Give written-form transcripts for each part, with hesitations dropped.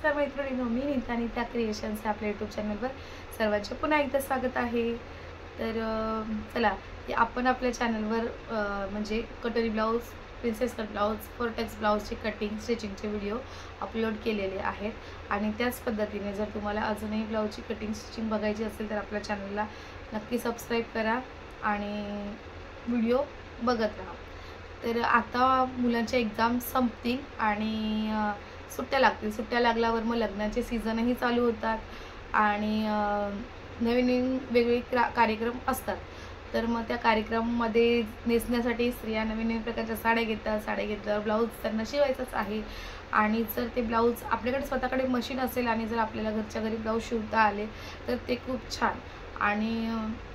नमस्कार मैत्रिणींनो, मी नीता क्रिएशन्स आपल्या यूट्यूब चॅनलवर सर्वांचे पुन्हा एकदा स्वागत आहे। तर चला आपण आपल्या चॅनलवर म्हणजे कटोरी blouse, princess cut blouse, four tucks ब्लाउजची कटिंग स्टिचिंगचे व्हिडिओ अपलोड केलेले आहेत आणि त्याच पद्धतीने जर तुम्हाला अजूनही ब्लाउजची कटिंग स्टिचिंग बघायची असेल तर आपल्या चॅनलला नक्की सबस्क्राईब करा आणि व्हिडिओ बघत राहा। तर आता मुलांच्या एक्झाम संपतील आणि सुट्ट्या लागतील। सुट्ट्या लागल्यावर मग लग्नाचे सीझनही चालू होतात आणि नवीन वेगवेगळे कार्यक्रम असतात। तर मग त्या कार्यक्रमामध्ये नेसण्यासाठी स्त्रिया नवीन प्रकारच्या साड्या घेतात। साड्या घेतल्यावर ब्लाऊज त्यांना शिवायचाच आहे आणि जर ते ब्लाऊज आपल्याकडे स्वतःकडे मशीन असेल आणि जर आपल्याला घरच्या घरी ब्लाऊज शिवता आले तर ते खूप छान। आणि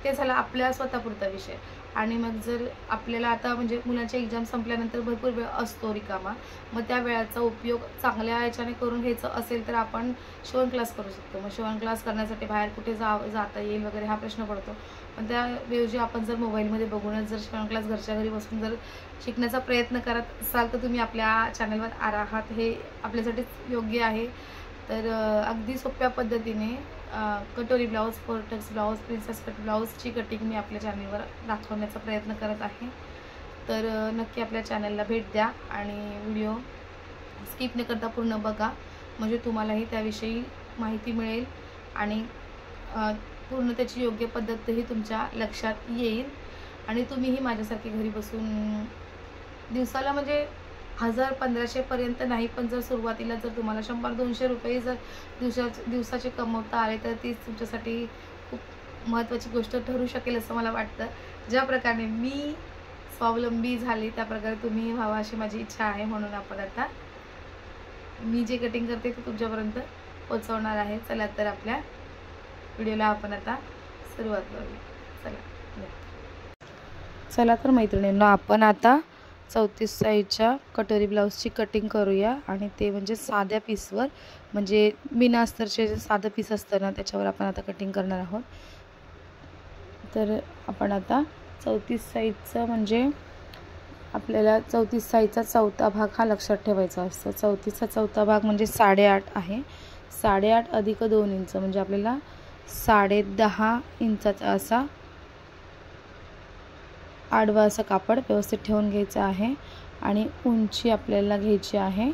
ते झालं आपल्या स्वतःपुरता विषय। आणि मग जर आपल्याला आता म्हणजे मुलांच्या एक्झाम संपल्यानंतर भरपूर वेळ असतो रिकामा, मग त्या वेळाचा उपयोग चांगल्या याच्याने करून घ्यायचं असेल तर आपण शिवण क्लास करू शकतो। मग शिवण क्लास करण्यासाठी बाहेर कुठे जाता येईल वगैरे हा प्रश्न पडतो, पण त्याऐवजी आपण जर मोबाईलमध्ये बघूनच जर शिवण क्लास घरच्या घरी बसून जर शिकण्याचा प्रयत्न करत असाल तर तुम्ही आपल्या चॅनलवर आहात, हे आपल्यासाठीच योग्य आहे। तर अगदी सोप्या पद्धतीने कटोरी blouse, four tucks blouse, princess cut ब्लाउजची कटिंग मी आपल्या चॅनलवर दाखवण्याचा प्रयत्न करत आहे। तर नक्की आपल्या चॅनलला भेट द्या आणि व्हिडिओ स्किप न करता पूर्ण बघा, म्हणजे तुम्हालाही त्याविषयी माहिती मिळेल आणि पूर्ण त्याची योग्य पद्धतही तुमच्या लक्षात येईल आणि तुम्हीही माझ्यासारखे घरी बसून दिवसाला म्हणजे 1000-1500 पर्यंत नाही, पण जर सुरुवातीला जर तुम्हाला 100-200 रुपये जर दिवसाचे कमवता आले तर ती तुमच्यासाठी खूप महत्त्वाची गोष्ट ठरू शकेल असं मला वाटतं। ज्या प्रकारे मी स्वावलंबी झाले त्या प्रकारे तुम्ही व्हावा अशी माझी इच्छा आहे, म्हणून आपण आता मी जे कटिंग करते ते तुमच्यापर्यंत पोहोचवणार आहे। चला तर आपल्या व्हिडिओला आपण आता सुरुवात करूया। चला तर मैत्रिणींनो, आपण आता 34 साईजच्या कटोरी ब्लाउजची कटिंग करूया आणि ते म्हणजे साध्या पीसवर, म्हणजे बिना अस्तरचे जे साधं पीस असतं ना त्याच्यावर आपण आता कटिंग करणार आहोत। तर आपण आता 34 साईजचं म्हणजे आपल्याला 34 साईजचा चौथा भाग हा लक्षात ठेवायचा असतो। 34चा चौथा भाग म्हणजे 8.5 आहे। 8.5 अधिक 2 इंच म्हणजे आपल्याला 10.5 इंचाचा असा आडवा असं कापड व्यवस्थित ठेवून घ्यायचं आहे आणि उंची आपल्याला घ्यायची आहे।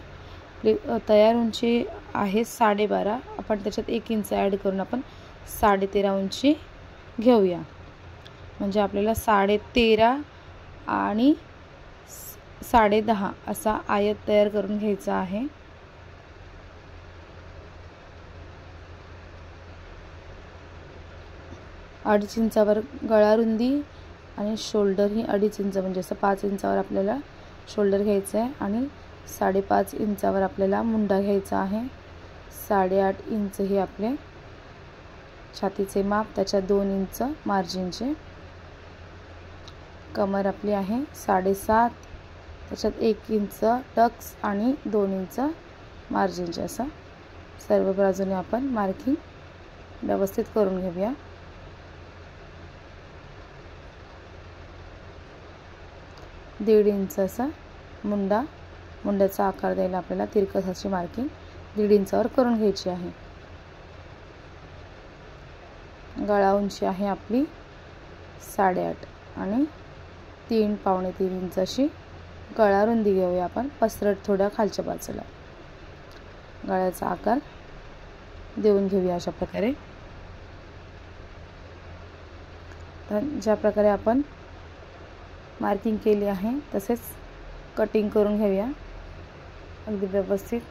तयार उंची आहे 12.5, आपण त्याच्यात 1 इंच ॲड करून आपण 13.5 उंची घेऊया, म्हणजे आपल्याला 13.5 आणि 10.5 असा आयत तयार करून घ्यायचा आहे। अडीच इंचावर गळा रुंदी आणि शोल्डर ही 2.5 इंच म्हणजे असं 5 इंचावर आपल्याला शोल्डर घ्यायचं आहे आणि 5.5 इंचावर आपल्याला मुंडा घ्यायचा आहे। 8.5 इंच हे आपले छातीचे माप, त्याच्या 2 इंच मार्जिनचे। कमर आपली आहे 7.5, त्याच्यात 1 इंच टक्स आणि 2 इंच मार्जिनचे। असं सर्व बाजूने आपण मार्किंग व्यवस्थित करून घेऊया। दीड इंच असा मुंड्याचा आकार द्यायला आपल्याला तिरकस अशी मार्किंग 1.5 इंचावर करून घ्यायची आहे। गळा उंची आहे आपली 8.5 आणि 3-3.25 इंच अशी गळा रुंदी घेऊया आपण, पसरट थोड्या खालच्या बाजूला गळ्याचा आकार देऊन घेऊया अशा प्रकारे। तर ज्या प्रकारे आपण मार्किंग केली आहे तसेच कटिंग करून घेऊया अगदी व्यवस्थित।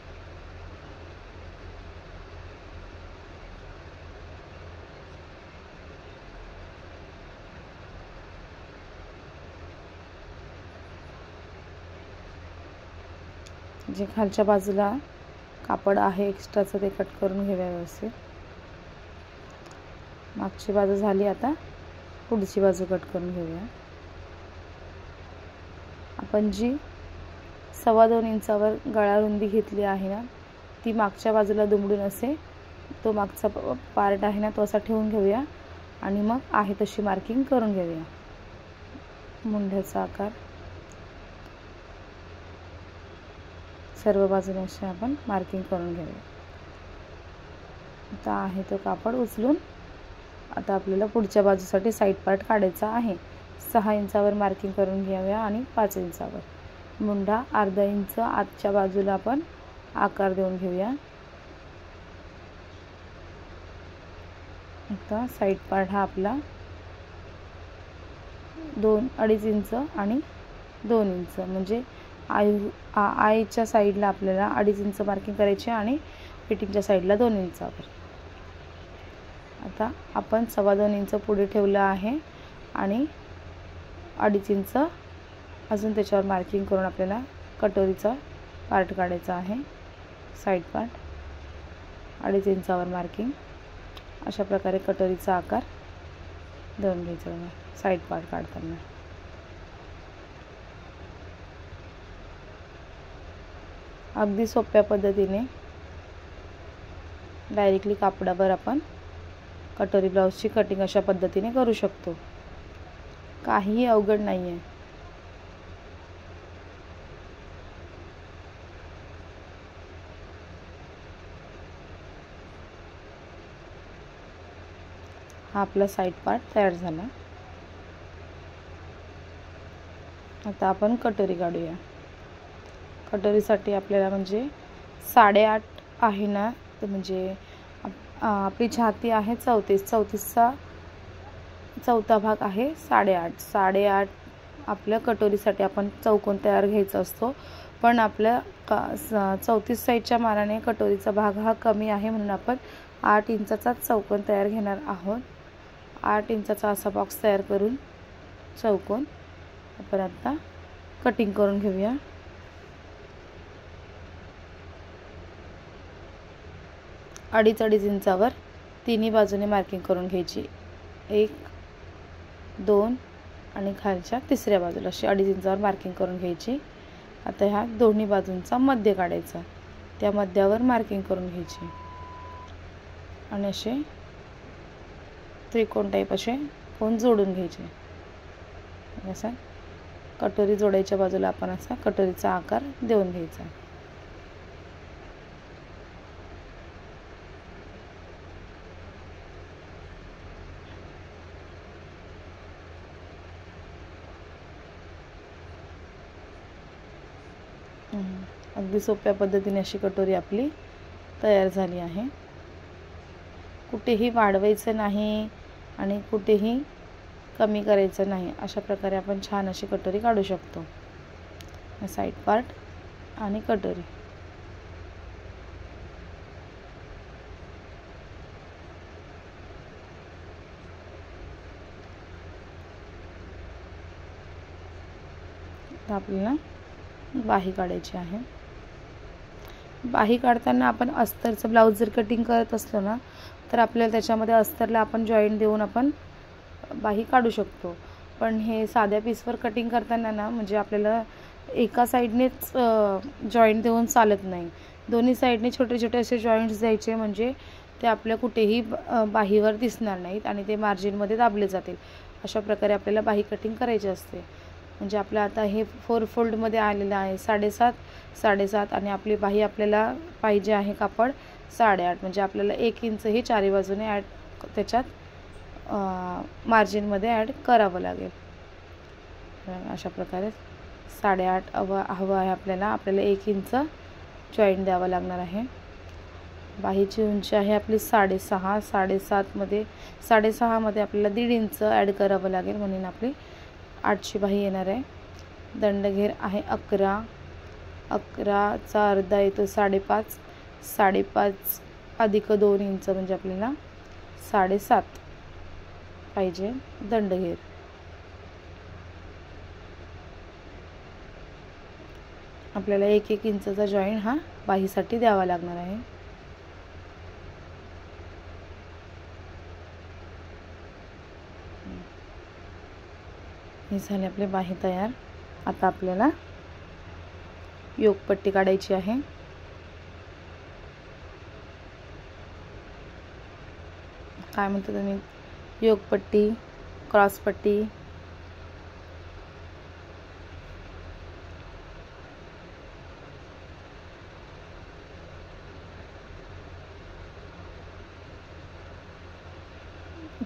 जे खालच्या बाजूला कापड आहे एक्स्ट्राचं ते कट करून घेऊया व्यवस्थित। मागची बाजू झाली, आता पुढची बाजू कट करून घेऊया। आपण जी 2.25 इंचावर गळा रुंदी घेतली आहे ना, ती मागच्या बाजूला दुमडून असे तो मागचा पार्ट आहे ना तो असा ठेवून घेऊया आणि मग आहे तशी मार्किंग करून घेऊया। मुंड्याचा आकार सर्व बाजूने असे आपण मार्किंग करून घेऊया। आता आहे तो कापड उचलून आता आपल्याला पुढच्या बाजूसाठी साईड पार्ट काढायचा आहे. 6 इंचावर मार्किंग करून घ्याव्या आणि 5 इंचावर मुंडा अर्धा इंच आतच्या बाजूला आपण आकार देऊन घेऊया. आता साईड पार्ट हा आपला 2-2.5 इंच आणि 2 इंच म्हणजे आईच्या साईडला आपल्याला 2.5 इंच मार्किंग करायचे आणि फिटिंगच्या साईडला 2 इंचावर. आता आपण 2.25 इंच पुढे ठेवलं आहे आणि 2.5 इंच अजून त्याच्यावर मार्किंग करून आपल्याला कटोरीचा पार्ट काढायचा आहे. साईड पार्ट 2.5 इंचावर मार्किंग अशा प्रकारे कटोरीचा आकार देऊन घ्यायचा साईड पार्ट काढताना. अगदी सोप्या पद्धतीने डायरेक्टली कापडावर आपण कटोरी ब्लाउजची कटिंग अशा पद्धतीने करू शकतो. काहीही अवघड नाही आहे. हा आपला साईड पार्ट तयार झाला. आता आपण कटोरी काढूया. कटोरीसाठी आपल्याला म्हणजे 8.5 आहे ना, तर म्हणजे आपली छाती आहे 34चा चौथा भाग आहे 8.5 आपल्या कटोरीसाठी आपण चौकोन तयार घ्यायचा असतो. पण आपल्या 34 साईजच्या मानाने कटोरीचा भाग हा कमी आहे म्हणून आपण 8 इंचाचा चौकोन तयार घेणार आहोत. 8 इंचाचा असा बॉक्स तयार करून चौकोन आपण आता कटिंग करून घेऊया. अडीच इंचावर तिन्ही बाजूने मार्किंग करून घ्यायची. 1, 2 आणि खालच्या तिसऱ्या बाजूला अशी 2.5 इंचावर मार्किंग करून घ्यायची. आता ह्या दोन्ही बाजूंचा मध्य काढायचा. त्या मध्यावर मार्किंग करून घ्यायची आणि असे त्रिकोण टाईप असे कोण जोडून घ्यायचे. असा कटोरी जोडायच्या बाजूला आपण असा कटोरीचा आकार देऊन घ्यायचा. अगदी सोप्या पद्धतीने अशी कटोरी आपली तयार झाली आहे. कुठेही वाढवायचं नाही आणि कुठेही कमी करायचं नाही. अशा प्रकारे आपण छान अशी कटोरी काढू शकतो. साईड पार्ट आणि कटोरी. आपल्याला बाही काढायची आहे. बाही काढताना आपण अस्तरचं ब्लाऊज जर कटिंग करत असलो ना, तर आपल्याला त्याच्यामध्ये अस्तरला आपण जॉईंट देऊन आपण बाही काढू शकतो. पण हे साध्या पीसवर कटिंग करताना ना, म्हणजे आपल्याला एका साईडनेच जॉईंट देऊन चालत नाही. दोन्ही साईडने छोटे छोटे असे जॉईंट्स द्यायचे, म्हणजे ते आपल्या कुठेही बाहीवर दिसणार नाहीत आणि ते मार्जिनमध्ये दाबले जातील. अशा प्रकारे आपल्याला बाही कटिंग करायची असते. म्हणजे आपलं आता हे 4 फोल्डमध्ये आलेलं आहे 7.5 आणि आपली बाही आपल्याला पाहिजे आहे कापड 8.5. म्हणजे आपल्याला 1 इंच हे चारी बाजूने ॲड त्याच्यात मार्जिनमध्ये ॲड करावं लागेल. अशा प्रकारे 8.5 हवं आहे आपल्याला 1 इंच जॉईंट द्यावं लागणार आहे. बाहीची उंची आहे आपली 6.5. 6.5मध्ये आपल्याला 1.5 इंच ॲड करावं लागेल, म्हणून आपली 8ची बाही येणार आहे. दंडघेर आहे 11. 11चा अर्धा येतो 5.5. 5.5 अधिक 2 इंच म्हणजे आपल्याला 7.5 पाहिजे दंडघेर. आपल्याला 1 इंचचा जॉईंट हा बाहीसाठी द्यावा लागणार आहे. हे झाले आपले बाही तयार. आता आपल्याला योगपट्टी काढायची आहे. काय म्हणता तुम्ही? योगपट्टी, क्रॉसपट्टी.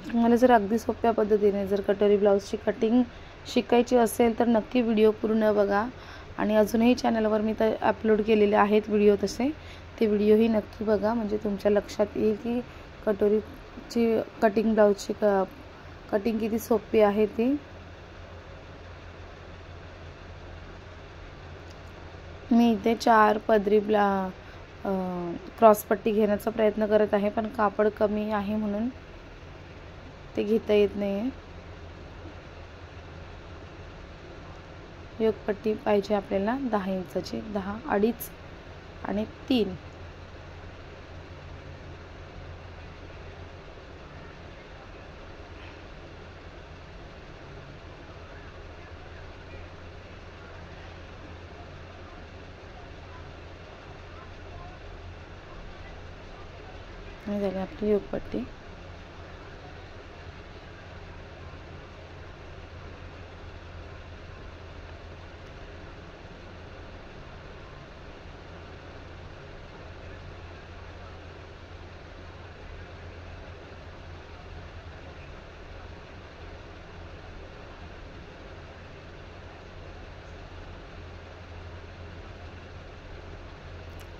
तुम्हाला जर अगदी सोप्या पद्धतीने जर कटोरी ब्लाऊजची कटिंग शिकायची असेल तर नक्की व्हिडिओ पूर्ण बघा. आणि अजूनही चॅनलवर मी तर अपलोड केलेले आहेत व्हिडिओ तसे, ते व्हिडिओही नक्की बघा. म्हणजे तुमच्या लक्षात येईल की कटोरीची कटिंग ब्लाऊजची कटिंग किती सोपी आहे ती. मी इथे 4 पदरी क्रॉसपट्टी घेण्याचा प्रयत्न करत आहे, पण कापड कमी आहे म्हणून ते घेता येत नाही आहे. योगपट्टी पाहिजे आपल्याला 10 इंचाची, 10, 2.5 आणि 3. आणि झाली आपली योगपट्टी.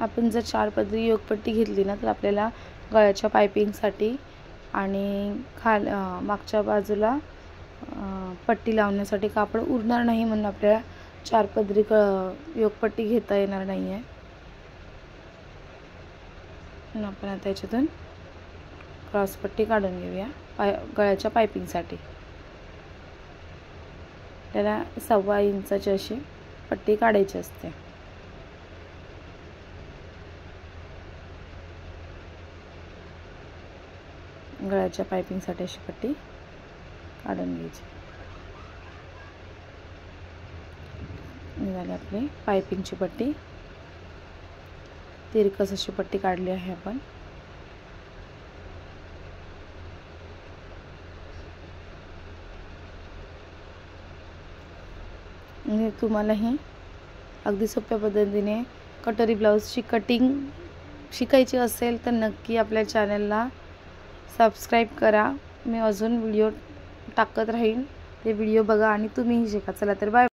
आपण जर 4 पदरी योगपट्टी घेतली ना तर आपल्याला गळ्याच्या पायपिंगसाठी आणि मागच्या बाजूला पट्टी लावण्यासाठी कापड उरणार नाही, म्हणून आपल्याला 4 पदरी योगपट्टी घेता येणार नाही आहे. आपण आता याच्यातून क्रॉसपट्टी काढून घेऊया गळ्याच्या पायपिंगसाठी. आपल्याला 1.25 इंचाची अशी पट्टी काढायची असते. गळ्याच्या पायपिंगसाठी अशी पट्टी काढून घ्यायची. झाली आपली पायपिंगची पट्टी. तिरकस अशी पट्टी काढली आहे आपण. आणि तुम्हालाही अगदी सोप्या पद्धतीने कटोरी ब्लाऊजची कटिंग शिकायची असेल तर नक्की आपल्या चॅनलला सबस्क्राईब करा. मी अजून व्हिडिओ टाकत राहीन, ते व्हिडिओ बघा आणि तुम्हीही शिका. चला तर बाय.